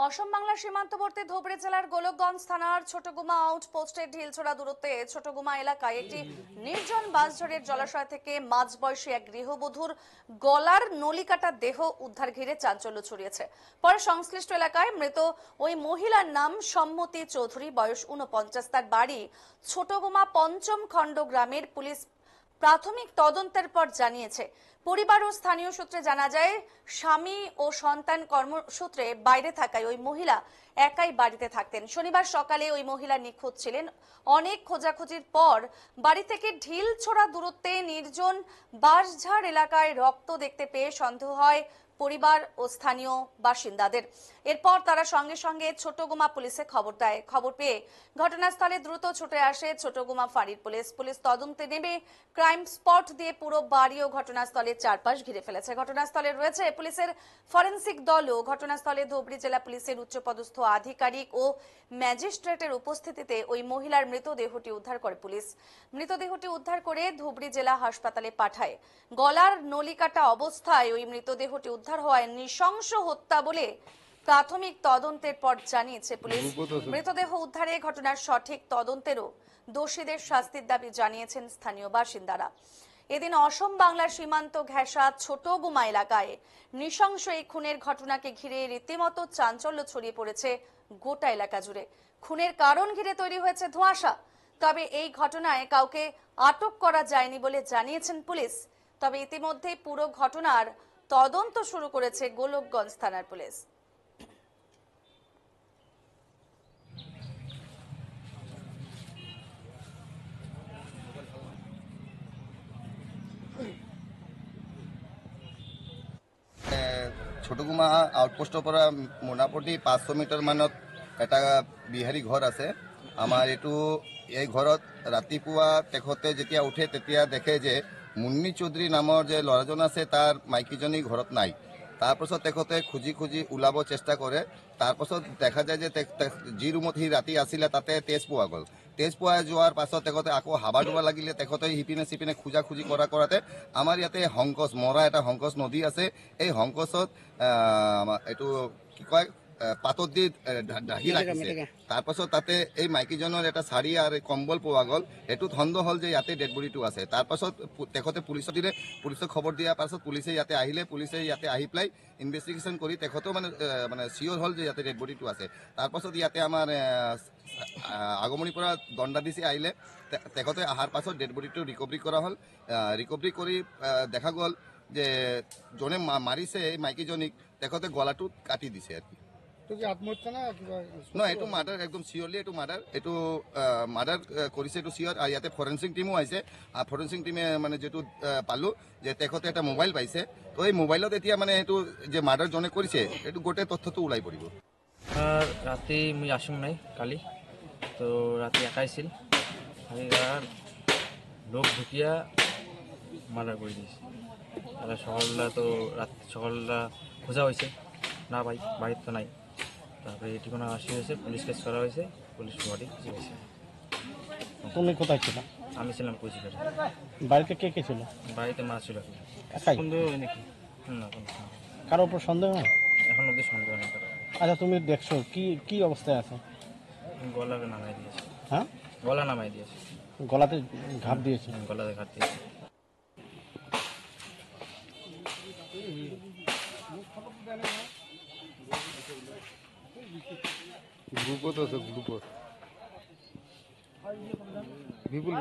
অসম বাংলার সীমান্তবর্তী ধুবড়ী জেলার গোলকগঞ্জ থানার ছোটগুমা আউটপোস্টের ঢিলছোড়া দূরত্বে ছোটগুমা এলাকায় একটি নির্জন বাঁশঝড়ের জলাশয় থেকে মাঝবয়সী এক গৃহবধূর গলার নলিকাটা দেহ উদ্ধার ঘিরে চাঞ্চল্য ছড়িয়েছে। পরে সংশ্লিষ্ট এলাকায় মৃত ওই মহিলার নাম সম্মতি চৌধুরী, বয়স ৪৯। তার বাড়ি ছোটগুমা পঞ্চম খণ্ড গ্রামের। পুলিশ প্রাথমিক তদন্তের পর জানিয়েছে, পরিবার ও স্থানীয় সূত্রে জানা যায়, স্বামী ও সন্তান কর্মসূত্রে বাইরে থাকায় ওই মহিলা একাই বাড়িতে থাকতেন। শনিবার সকালে ওই মহিলা নিখোঁজ ছিলেন। অনেক খোঁজাখুঁজির পর বাড়ি থেকে ঢিলছোড়া দূরত্বে নির্জন বাঁশঝাড় এলাকায় রক্ত দেখতে পেয়ে সন্দেহ হয় পরিবার ও স্থানীয় বাসিন্দাদের। এরপর তারা সঙ্গে সঙ্গে ছোটগুমা পুলিশে খবর দেয়। খবর পেয়ে ঘটনাস্থলে দ্রুত ছুটে আসে ছোটগুমা ফাঁড়ির পুলিশ। পুলিশ তদন্তে নেমে ক্রাইম স্পট দিয়ে পুরো বাড়ি ও ঘটনাস্থলের চারপাশ ঘিরে ফেলেছে। ঘটনাস্থলে রয়েছে পুলিশের ফরেনসিক দলও। ঘটনাস্থলে ধুবড়ী জেলা পুলিশের উচ্চপদস্থ আধিকারিক ও ম্যাজিস্ট্রেটের উপস্থিতিতে ওই মহিলার মৃতদেহটি উদ্ধার করে পুলিশ। মৃতদেহটি উদ্ধার করে ধুবড়ী জেলা হাসপাতালে পাঠায়। গলার নলিকাটা অবস্থায় ওই মৃতদেহটি উদ্ধার হওয়ায় নৃশংস হত্যা বলে প্রাথমিক তদন্তের পর জানিয়েছে পুলিশ। মৃতদেহ উদ্ধারে ঘটনার সঠিক তদন্তেরও দোষীদের শাস্তির দাবি জানিয়েছেন স্থানীয় বাসিন্দারা। এদিন অসম বাংলার সীমান্ত ঘেঁষা ছোটগুমা এলাকায় নৃশংস এই খুনের ঘটনাকে ঘিরে রীতিমতো চাঞ্চল্য ছড়িয়ে পড়েছে গোটা এলাকা জুড়ে। খুনের কারণ ঘিরে তৈরি হয়েছে ধোঁয়াশা। তবে এই ঘটনায় কাউকে আটক করা যায়নি বলে জানিয়েছেন পুলিশ। তবে ইতিমধ্যেই পুরো ঘটনার তদন্ত শুরু করেছে গোলকগঞ্জ থানার পুলিশ। ছোটগুমা আউটপোষ্টৰ পৰা মোনাপতি 500 মিটাৰ মানত এটা বিহাৰী ঘৰ আছে। আমাৰ এই ঘৰত ৰাতিপুৱা তেখেতে যেতিয়া উঠে তেতিয়া দেখে যে মুন্নী চৌধুৰী নামৰ যে ল'ৰাজন আছে তাৰ মাইকীজনী ঘৰত নাই। তাৰপাছত তেখেতে খুজি খুজি ওলাব চেষ্টা কৰে। তাৰপাছত দেখা যায় যে যি ৰুমত সি ৰাতি আছিলে তাতে তেজ পোৱা গ'ল। তেজ পোৱা যোৱাৰ পাছত তেখেতে আকৌ হাবা ধুবা লাগিলে। তেখেতে সিপিনে সিপিনে খোজা খুজি কৰাতে আমাৰ ইয়াতে সংকচ মৰা এটা সংকচ নদী আছে। এই সংকচত এইটো কি কয় পাতত দি ঢাকি ৰাখিছে। তাৰপাছত তাতে এই মাইকীজনৰ এটা শাৰী আৰু কম্বল পোৱা গ'ল। এইটোত সন্দেহ হ'ল যে ইয়াতে ডেড বডিটো আছে। তাৰপাছত তেখেতে পুলিচক দিলে। পুলিচক খবৰ দিয়াৰ পাছত পুলিচে ইয়াতে আহিলে। পুলিচে ইয়াতে আহি পেলাই ইনভেষ্টিগেশ্যন কৰি তেখেতেও মানে চিয়'ৰ হ'ল যে ইয়াতে ডেড বডিটো আছে। তাৰপাছত ইয়াতে আমাৰ আগমনিৰ পৰা দণ্ডাধীশে আহিলে। তেখেতে অহাৰ পাছত ডেড বডিটো ৰিকভাৰী কৰা হ'ল। ৰিকভাৰী কৰি দেখা গ'ল যে যোনে মাৰিছে এই মাইকীজনীক তেখেতে গলাটো কাটি দিছে আৰু কি। নহয়, এইটো মাৰ্ডাৰ, একদম চিয়ৰলি এইটো মাৰ্ডাৰ। এইটো মাৰ্ডাৰ কৰিছে, এইটো চিয়ৰ। আৰু ইয়াতে ফৰেনচিক টিমো আহিছে। ফৰেনচিক টিমে মানে যিটো পালোঁ যে তেখেতে এটা মোবাইল পাইছে। তো এই মোবাইলত এতিয়া মানে এইটো যে মাৰ্ডাৰ জনে কৰিছে এইটো গোটেই তথ্যটো ওলাই পৰিব। রাতে মুই আসুম নাই কালি, তো রাতে একাইছিল লোক ঢুকিয়া মার্ডার করে দিয়েছে। তাহলে সকালবেলা তো সকালবেলা খোঁজা হয়েছে, না ভাই বাড়ির তো নাই। তারপরে ঠিকানা আসি হয়েছে, পুলিশ কেস করা হয়েছে, পুলিশ বডি খুঁজে হয়েছে। তুমি কোথায় ছিল? আমি ছিলাম কোচবিহারে। বাড়িতে কে কে ছিল? বাড়িতে মা ছিল। একাই? সন্দেহ হয় নাকি? না, কোনো সন্দেহ। কারোর উপর সন্দেহ হয়? এখন অব্দি সন্দেহ নেই কারো। আচ্ছা, তুমি দেখছো কি কি অবস্থায় আছে? গলাকে নামাই দিয়েছে। হ্যাঁ, গলা নামাই দিয়েছে। গলাতে ঘাট দিয়েছে? গলাতে ঘাট দিয়েছে। গ্রুপত আছে, গ্রুপত বিপুল